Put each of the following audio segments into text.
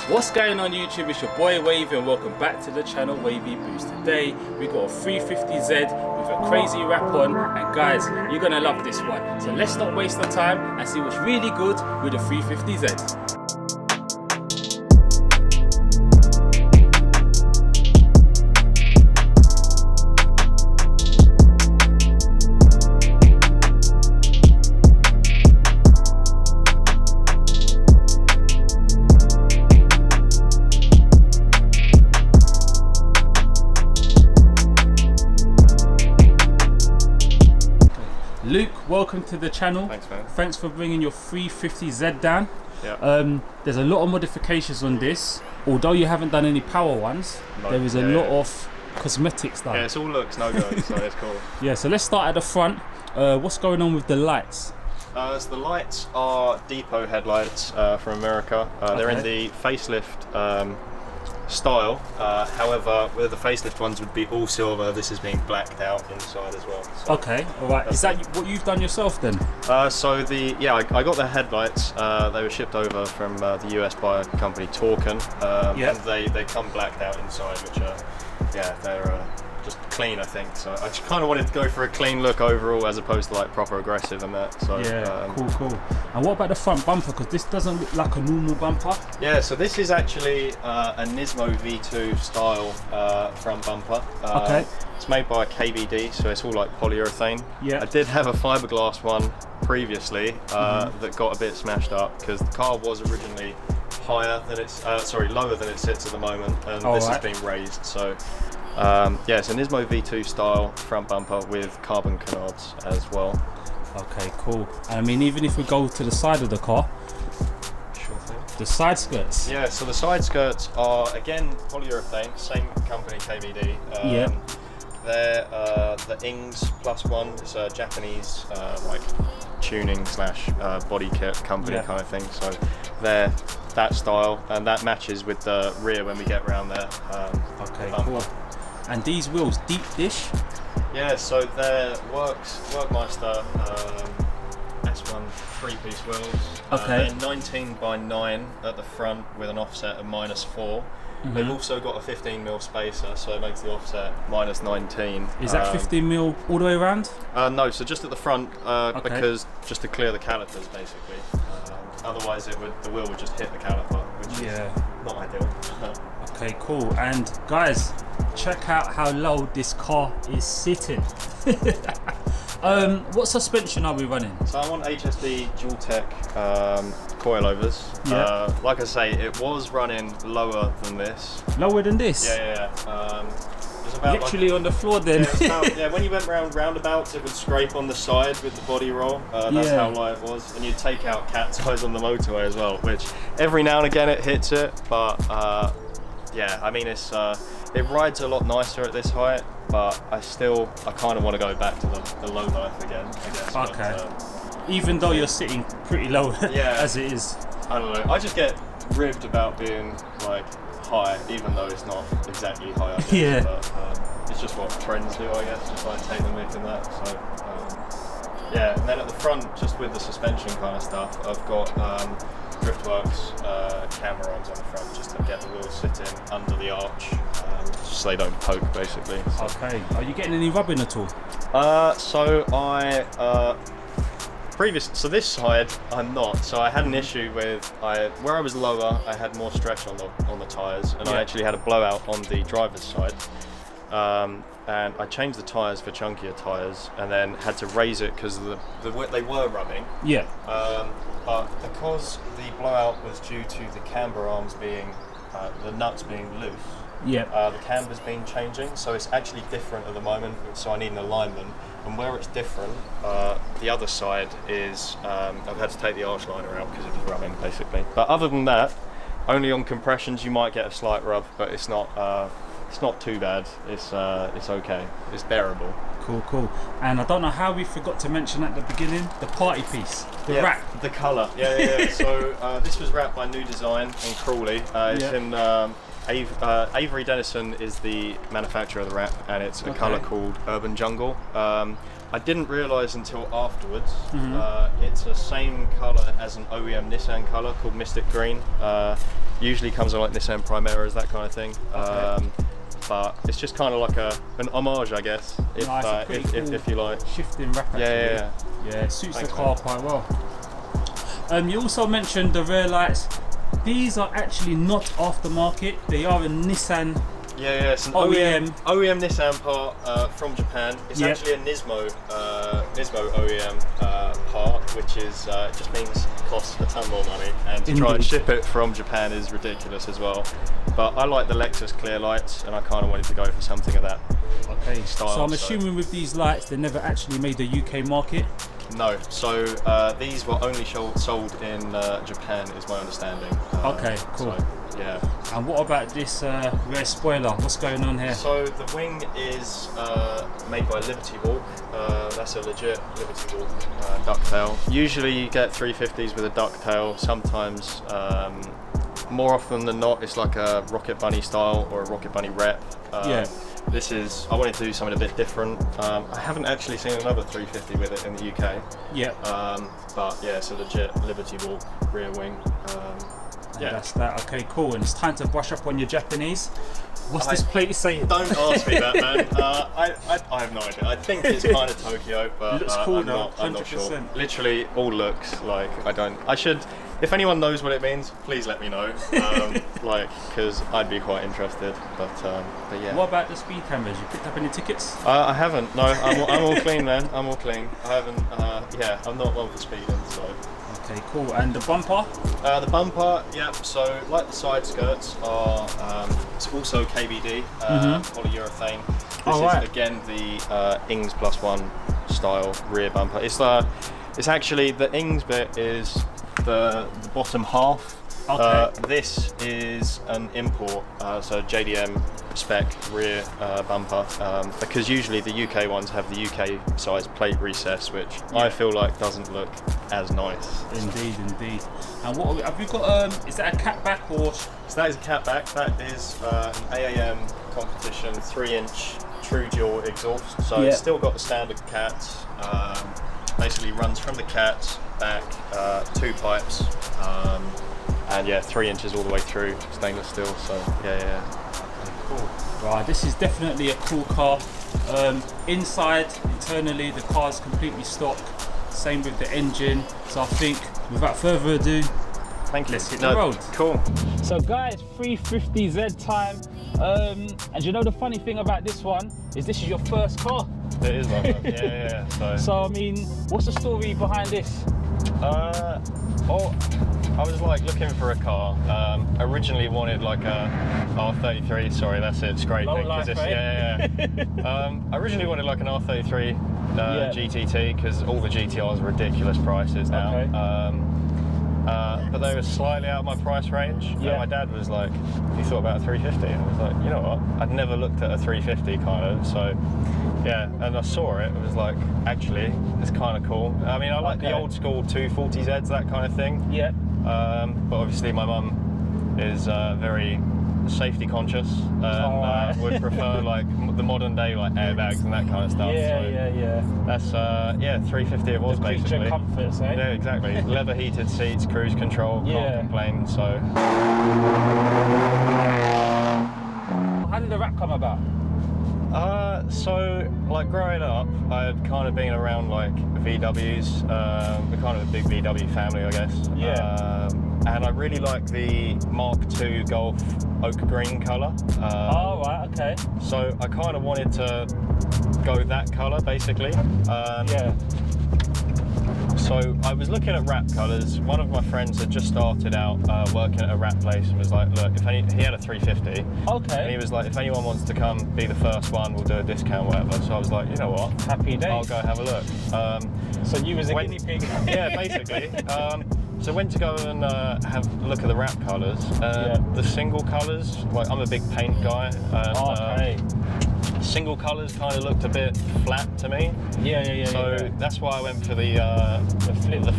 What's going on YouTube? It's your boy Wavy and welcome back to the channel Wavy Boost. Today we got a 350Z with a crazy wrap on, and guys, you're gonna love this one. So let's not waste our time and see what's really good with the 350Z. Luke, welcome to the channel. Thanks, man. Thanks for bringing your 350Z down. Yeah. There's a lot of modifications on this. Although you haven't done any power ones, there is a lot of cosmetics done. Yeah, it's all looks, no go, so it's cool. Yeah, so let's start at the front. What's going on with the lights? So the lights are depot headlights from America. They're in the facelift style. However, with the facelift ones would be all silver. This is being blacked out inside as well. So okay, all right. Is that what you've done yourself then? I got the headlights. They were shipped over from the US by a company, Torken, and they come blacked out inside, which are they're just clean, I think. So I just kind of wanted to go for a clean look overall as opposed to like proper aggressive and that. So cool. And what about the front bumper? Because this doesn't look like a normal bumper. Yeah, so this is actually a Nismo V2 style front bumper. Okay. It's made by KBD, so it's all like polyurethane. Yeah. I did have a fiberglass one previously that got a bit smashed up because the car was originally higher than it's lower than it sits at the moment, and this has been raised. So it's a Nismo V2 style front bumper with carbon canards as well. Okay, cool. And I mean, even if we go to the side of the car, sure thing. The side skirts. Yeah, so the side skirts are again polyurethane, same company, KBD. They're the Ings Plus One. It's a Japanese like tuning / body kit company kind of thing. So they're that style, and that matches with the rear when we get around there. Okay, cool. And these wheels, deep dish? Yeah, so they're Workmeister S1 3-piece wheels. Okay. They're 19 by 9 at the front with an offset of -4. They've also got a 15mm spacer, so it makes the offset -19. Is that 15mm all the way around? No, so just at the front, because just to clear the calipers basically. Otherwise the wheel would just hit the caliper, which is not ideal. Okay, cool. And guys, check out how low this car is sitting. What suspension are we running? So I'm on HSD dual tech coilovers. Like I say, it was running lower than this. Lower than this? Yeah. It was about literally on the floor then. When you went round roundabouts, it would scrape on the side with the body roll. That's how light it was. And you'd take out cat's eyes on the motorway as well, which every now and again it hits it, but I mean it rides a lot nicer at this height, but I kind of want to go back to the low life again, I guess. Okay. Even though you're sitting pretty low as it is. I don't know. I just get ribbed about being like high, even though it's not exactly high, I guess. But it's just what trends do, I guess. Just like take the mic in that. So and then at the front, just with the suspension kind of stuff, I've got Driftworks camera arms on the front just to get the wheels sitting under the arch, just so they don't poke basically. So. Okay. Are you getting any rubbing at all? So this side I'm not. So I had an issue with where I was lower, I had more stretch on the tyres, and I actually had a blowout on the driver's side. And I changed the tyres for chunkier tyres, and then had to raise it because they were rubbing. Yeah. But because the blowout was due to the camber arms being the nuts being loose. The camber's been changing, so it's actually different at the moment. So I need an alignment. And where it's different, the other side is I've had to take the arch liner out because it was rubbing basically. But other than that, only on compressions you might get a slight rub, but it's not too bad. It's okay. It's bearable. Cool. And I don't know how we forgot to mention at the beginning the party piece, the wrap, the colour. So this was wrapped by New Design in Crawley. It's in Avery Dennison is the manufacturer of the wrap, and it's a colour called Urban Jungle. I didn't realise until afterwards, it's the same colour as an OEM Nissan colour called Mystic Green. Usually comes on like Nissan Primeras, that kind of thing. But it's just kind of like an homage, I guess, if you like. Shifting wrap, actually. Yeah. Yeah, it suits the car quite well. You also mentioned the rear lights. These are actually not aftermarket. They are a Nissan. Yeah, it's an OEM Nissan part from Japan. It's actually a Nismo OEM part, which is just means it costs a ton more money, and to try and ship it from Japan is ridiculous as well. But I like the Lexus clear lights, and I kind of wanted to go for something of that style. So I'm assuming with these lights, they never actually made the UK market. No, so these were only sold in Japan, is my understanding. Okay, cool. So, yeah. And what about this rear spoiler? What's going on here? So the wing is made by Liberty Walk. That's a legit Liberty Walk ducktail. Usually you get 350s with a ducktail. Sometimes, more often than not, it's like a Rocket Bunny style or a Rocket Bunny rep. This is, I wanted to do something a bit different. I haven't actually seen another 350 with it in the UK. But yeah, it's a legit Liberty Walk rear wing. That's that. Okay, cool. And it's time to brush up on your Japanese. What's this plate saying? Don't ask me that, man. I have no idea. I think it's kind of Tokyo, but looks cool, I'm not sure. Literally all looks like I should. If anyone knows what it means, please let me know. Because I'd be quite interested. But yeah. What about the speed cameras? You picked up any tickets? I haven't. No, I'm all clean, man. I'm all clean. I haven't. I'm not one for speeding, so. Okay, cool. And the bumper? The bumper, so like the side skirts are, it's also KBD, polyurethane. This is again the Ings +1 style rear bumper. It's actually, the Ings bit is the bottom half. This is an import, so JDM spec rear bumper, because usually the UK ones have the UK size plate recess, which I feel like doesn't look as nice. Indeed. And what have you got? Is that a catback or? So that is a catback. That is an AAM competition 3-inch true jaw exhaust. So it's still got the standard cats. Basically runs from the cats back 2 pipes. And 3 inches all the way through, stainless steel. So okay, cool. Right, this is definitely a cool car. Inside, internally, the car is completely stock. Same with the engine. So I think, without further ado, let's hit the road. Cool. So guys, 350Z time. And you know the funny thing about this one is this is your first car. It is my first. So I mean, what's the story behind this? I was like looking for a car. Originally wanted like a R33. Sorry, that's it. Scraping. I originally wanted like an R33 GTT because all the GTRs are ridiculous prices now. But they were slightly out of my price range. And my dad was like, "You thought about a 350?" And I was like, "You know what? I'd never looked at a 350 kind of." So and I saw it. It was like, actually, it's kind of cool. I mean, I like the old school 240Zs, that kind of thing. But obviously, my mum is very safety conscious and would prefer like the modern day like airbags and that kind of stuff. That's 350 it was basically. Comforts, eh? Yeah, exactly. Leather heated seats, cruise control, can't complain. So how did the wrap come about? So like growing up, I had kind of been around like VWs. We're kind of a big VW family, I guess. And I really like the Mark II Golf oak green colour. So I kind of wanted to go that colour basically. So I was looking at wrap colours. One of my friends had just started out working at a wrap place and was like, look, he had a 350. And he was like, if anyone wants to come be the first one, we'll do a discount, whatever. So I was like, you know what? Happy days. I'll go have a look. So you was a guinea pig? Yeah, basically. So I went to go and have a look at the wrap colours. The single colours, like I'm a big paint guy. And, single colours kind of looked a bit flat to me. So that's why I went for the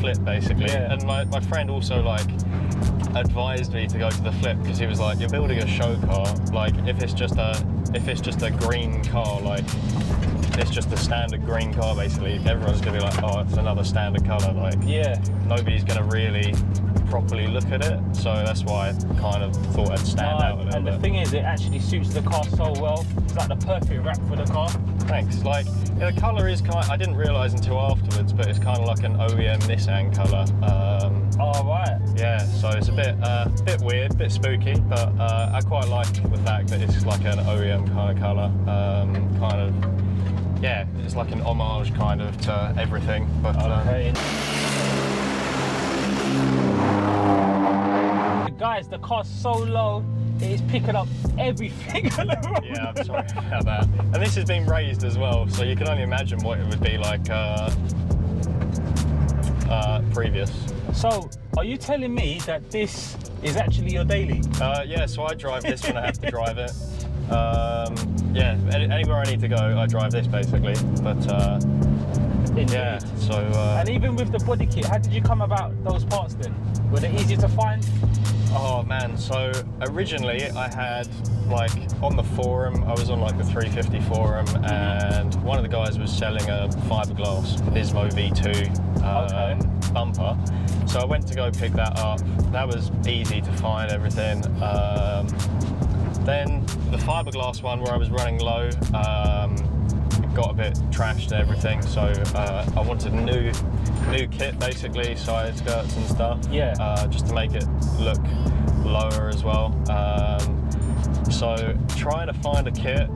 flip basically. And my friend also like advised me to go to the flip because he was like, "You're building a show car. Like, if it's just a green car, like it's just a standard green car, basically, everyone's gonna be like, oh, it's another standard color. Like, Yeah. nobody's gonna really properly look at it. So that's why I kind of thought I'd stand out a little bit. And the thing is, it actually suits the car so well. It's like the perfect wrap for the car. Thanks. Like, yeah, the colour is I didn't realise until afterwards, but it's kind of like an OEM Nissan colour. Oh, right. Yeah, so it's a bit weird, a bit spooky, but I quite like the fact that it's like an OEM kind of colour. Kind of, yeah, it's like an homage kind of to everything. But Okay. Guys, the car's so low, it is picking up everything on the road. yeah, I'm sorry about that. And this has been raised as well, so you can only imagine what it would be like previous. So, are you telling me that this is actually your daily? Yeah, so I drive this when I have to drive it. Yeah, anywhere I need to go, I drive this basically. But yeah, so. And even with the body kit, how did you come about those parts then? Were they easy to find? Oh man, so originally I had, like, on the forum, I was on like the 350 forum, and one of the guys was selling a fiberglass Nismo V2 bumper. So I went to go pick that up. That was easy to find everything. Then the fiberglass one where I was running low, got a bit trashed and everything, so I wanted a new kit, basically, side skirts and stuff. Yeah. Just to make it look lower as well. So trying to find a kit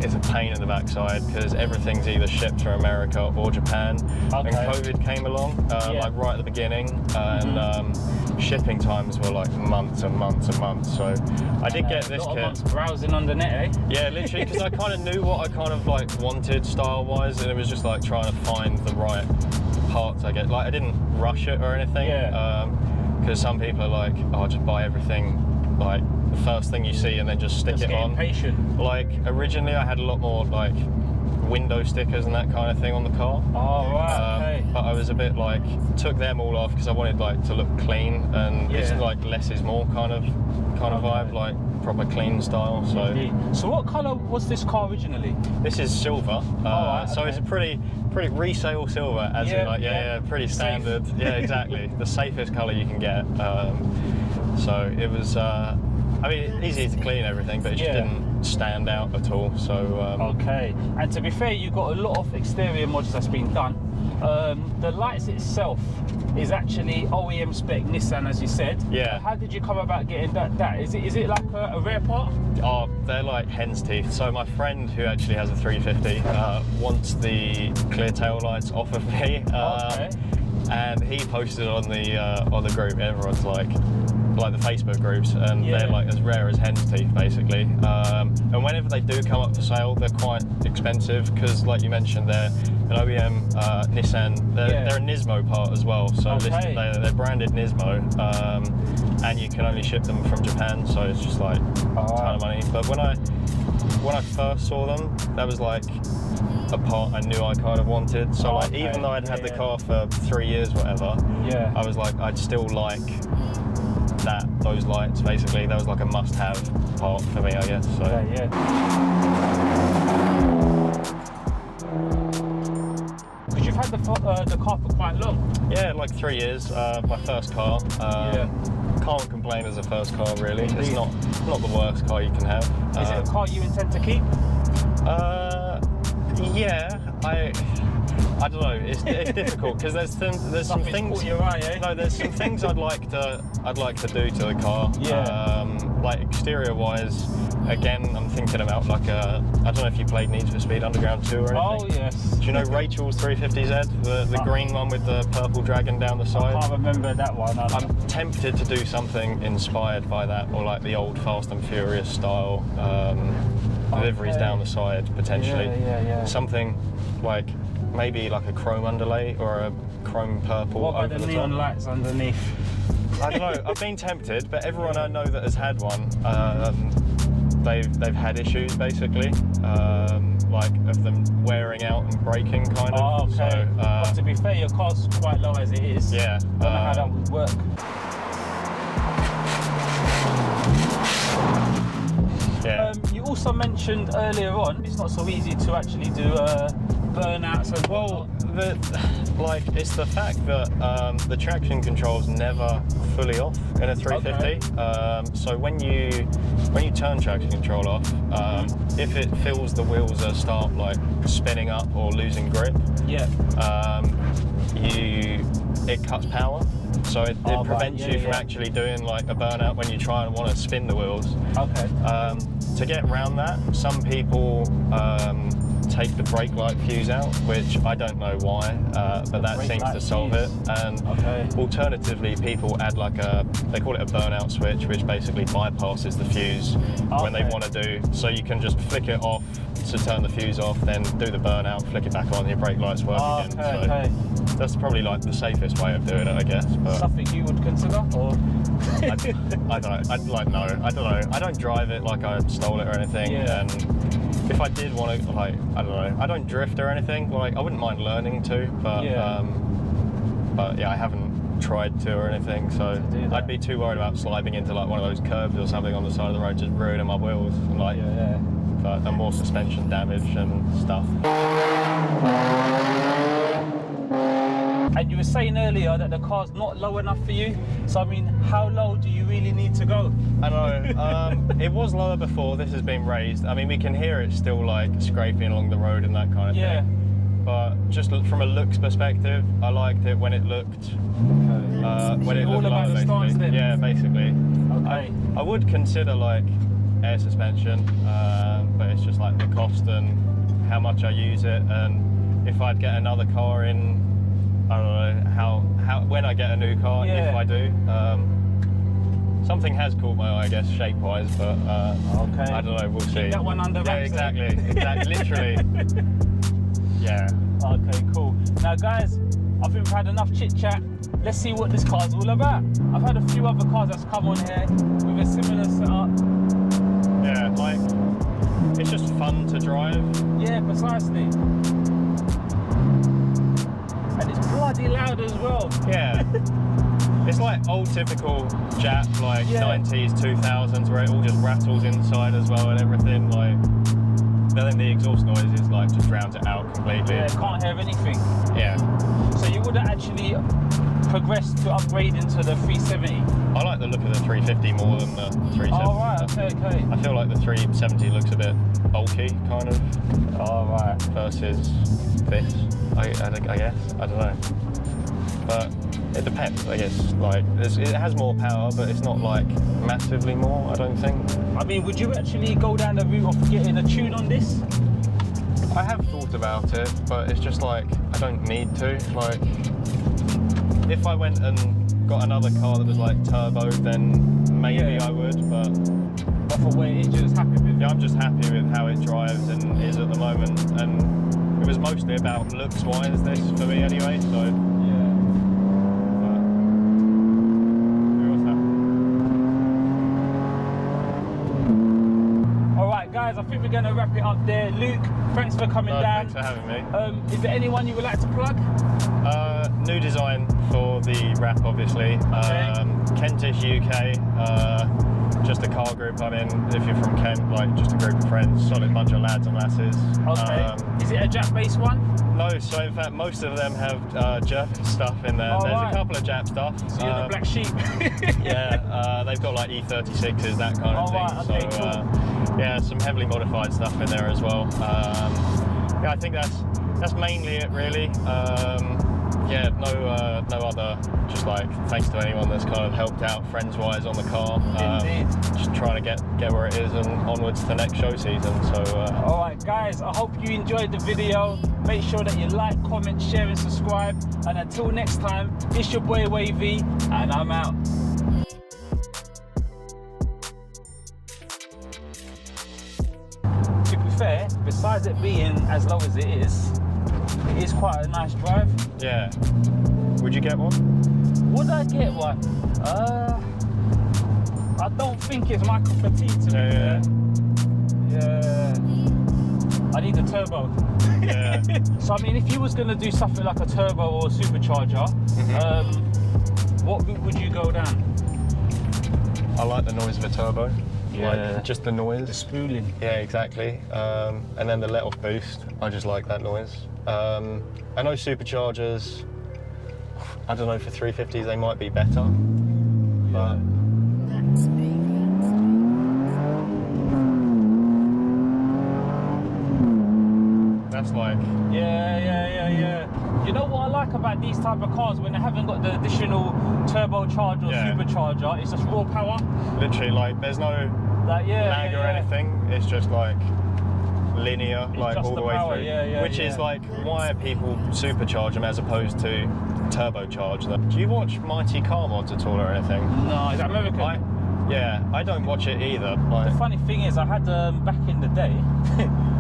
is a pain in the backside because everything's either shipped from America or Japan. Okay. And COVID came along, like right at the beginning, and shipping times were like months and months and months. So I did get this kit. kit. Months browsing on the net, eh? Yeah, literally, because I kind of knew what I kind of like wanted style-wise, and it was just like trying to find the right parts I get. Like, I didn't rush it or anything. Yeah. Because some people are like, oh, just buy everything like the first thing you see and then just stick it on. Patient. Like, originally I had a lot more like window stickers and that kind of thing on the car. Oh, right, okay. But I was a bit like, took them all off because I wanted like to look clean, and it's like less is more kind of vibe, like proper clean style. So what colour was this car originally? This is silver. So it's a pretty resale silver, as in like pretty standard. Yeah, exactly. The safest colour you can get. So it was, I mean, easy to clean everything, but it just didn't stand out at all. So okay. And to be fair, you got a lot of exterior mods that's been done. The lights itself is actually OEM spec Nissan, as you said. Yeah. How did you come about getting that? Is it like a rare part? Oh, they're like hen's teeth. So my friend, who actually has a 350, wants the clear tail lights off of me. Okay. And he posted on the group. Everyone's like the Facebook groups, and they're like as rare as hen's teeth, basically. And whenever they do come up for sale, they're quite expensive because, like you mentioned, they're an OEM Nissan. They're a Nismo part as well, so they're branded Nismo, and you can only ship them from Japan. So it's just like a ton of money. But when I first saw them, that was like a part I knew I kind of wanted. So like, even though I'd had the car for 3 years, whatever, I was like, I'd still like those lights. Basically, that was like a must-have part for me, I guess. So. Because you've had the car for quite long. Yeah, like 3 years. My first car. Can't complain as a first car, really. Indeed. It's not the worst car you can have. Is it a car you intend to keep? Yeah, I don't know. It's difficult because there's some things. Your eye, eh? No, there's some things I'd like to do to the car. Yeah. Like exterior wise, again, I'm thinking about like I don't know if you played Need for Speed Underground 2 or anything. Oh yes. Do you know Rachel's 350Z, the green one with the purple dragon down the side? I can't remember that one. I'm tempted to do something inspired by that, or like the old Fast and Furious style liveries down the side, potentially. Yeah. Something like maybe like a chrome underlay or a chrome purple what over about the the neon top. lights underneath? I don't know. I've been tempted, but everyone I know that has had one, they've had issues basically, like of them wearing out and breaking kind of. Oh, okay. So, but to be fair, your car's quite low as it is. Yeah. I don't know how that would work. also mentioned earlier on, it's not so easy to actually do burnouts as well. Like, it's the fact that the traction control's never fully off in a 350. Okay. So when you turn traction control off, if it feels the wheels are start like spinning up or losing grip, it cuts power. So it prevents you from actually doing like a burnout when you try and want to spin the wheels. Okay. To get around that, some people take the brake light fuse out, which I don't know why, but that seems to solve it. And alternatively, people add like they call it a burnout switch, which basically bypasses the fuse when they want to do. So you can just flick it off to turn the fuse off, then do the burnout, flick it back on, your brake lights work again. So that's probably like the safest way of doing it, I guess. But something you would consider, or I don't know. I don't know. I don't drive it like I stole it or anything. And if I did want to, like, I don't know. I don't drift or anything. Like, I wouldn't mind learning to, but yeah, I haven't tried to or anything. So I'd be too worried about sliding into like one of those curbs or something on the side of the road, just ruining my wheels, and like, but and more suspension damage and stuff. And you were saying earlier that the car's not low enough for you. So I mean, how low do you really need to go? I know. It was lower before. This has been raised. I mean, we can hear it still like scraping along the road and that kind of thing. But just from a looks perspective, I liked it when it looked. When it looked low, basically. Yeah, basically. Okay. I would consider like air suspension, but it's just like the cost and how much I use it, and if I'd get another car in. I don't know how when I get a new car, if I do. Something has caught my eye, I guess, shape-wise, but I don't know. We'll see. Keep that one under wraps. Yeah, exactly, literally. Yeah. Okay, cool. Now, guys, I think we've had enough chit-chat. Let's see what this car's all about. I've had a few other cars that's come on here with a similar setup. Yeah, like it's just fun to drive. Yeah, precisely. And it's bloody loud as well. Yeah. It's like old typical Jap, like 90s, 2000s, where it all just rattles inside as well and everything. Like, then the exhaust noise is like just drowns it out completely. Yeah, can't hear anything. Yeah. So you would have actually progressed to upgrade into the 370? I like the look of the 350 more than the 370. Oh, right, okay. I feel like the 370 looks a bit bulky, kind of. Oh, right. Versus this, I guess. I don't know. But it depends, I guess. Like, it has more power, but it's not like massively more, I don't think. I mean, would you actually go down the route of getting a tune on this? I have thought about it, but it's just like, I don't need to. Like, if I went and got another car that was like turbo, then maybe I would, but for where it is, you're just happy with it? Yeah, I'm just happy with how it drives and is at the moment, and it was mostly about looks-wise, this, for me anyway, so... Guys, I think we're going to wrap it up there. Luke, thanks for coming down. Thanks for having me. Is there anyone you would like to plug? New design for the wrap, obviously. Kentish UK, just a car group I'm in. If you're from Kent, like just a group of friends, solid bunch of lads and lasses. Okay. Is it a Jap-based one? No, so in fact most of them have German stuff in there. There's a couple of Jap stuff. So you're the black sheep. Yeah, they've got like E36s, that kind of thing. Right, okay, so yeah, some heavily modified stuff in there as well. Yeah, I think that's mainly it really. Yeah, no other, just like thanks to anyone that's kind of helped out friends-wise on the car. Indeed. Just trying to get where it is and onwards to next show season. So. Alright guys, I hope you enjoyed the video. Make sure that you like, comment, share and subscribe. And until next time, it's your boy Wavy and I'm out. To be fair, besides it being as low as it is quite a nice drive. Yeah. Would you get one? Would I get one? I don't think it's my cup of tea to be fair. Yeah. I need a turbo. Yeah. So I mean, if you was gonna do something like a turbo or a supercharger, what route would you go down? I like the noise of a turbo. like just the noise. The spooling. Yeah, exactly. And then the let-off boost, I just like that noise. I know superchargers, I don't know, for 350s they might be better, but that's like... Yeah. You know what I like about these type of cars when they haven't got the additional turbocharger or supercharger? It's just raw power. Literally, like, there's no lag or anything. It's just like linear, like all the way through. Which is like why people supercharge them as opposed to turbocharge them. Do you watch Mighty Car Mods at all or anything? No, is that American? I don't watch it either. Like, the funny thing is, I had back in the day,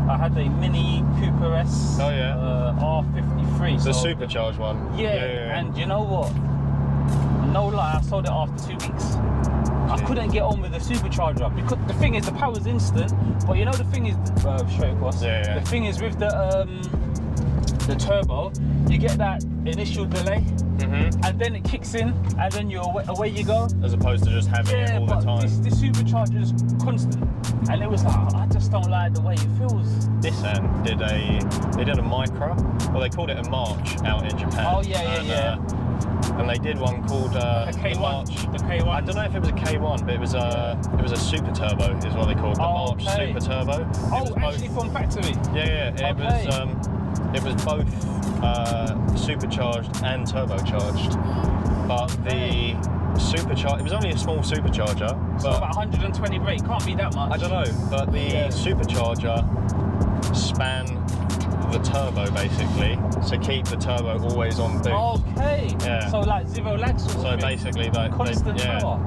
I had a Mini Cooper S R53. The supercharged one. Yeah, and you know what? No lie, I sold it after 2 weeks. I couldn't get on with the supercharger because the thing is, the power's instant, but you know the thing is, straight across. The thing is with the turbo, you get that initial delay, and then it kicks in, and then you're away you go. As opposed to just having it all the time. This supercharger is constant, and it was like, I just don't like the way it feels. Nissan did a Micra, well they called it a March out in Japan. Oh yeah. And they did one called a K1. The K1. I don't know if it was a K1, but it was a super turbo, is what they called the March Super Turbo. Actually from factory. Yeah. It was both supercharged and turbocharged, but the supercharger, it was only a small supercharger. So about 120 brake, can't be that much. I don't know, but the supercharger span the turbo basically to keep the turbo always on boost. Okay. Yeah. So like zero lag sort of So thing. basically like constant power.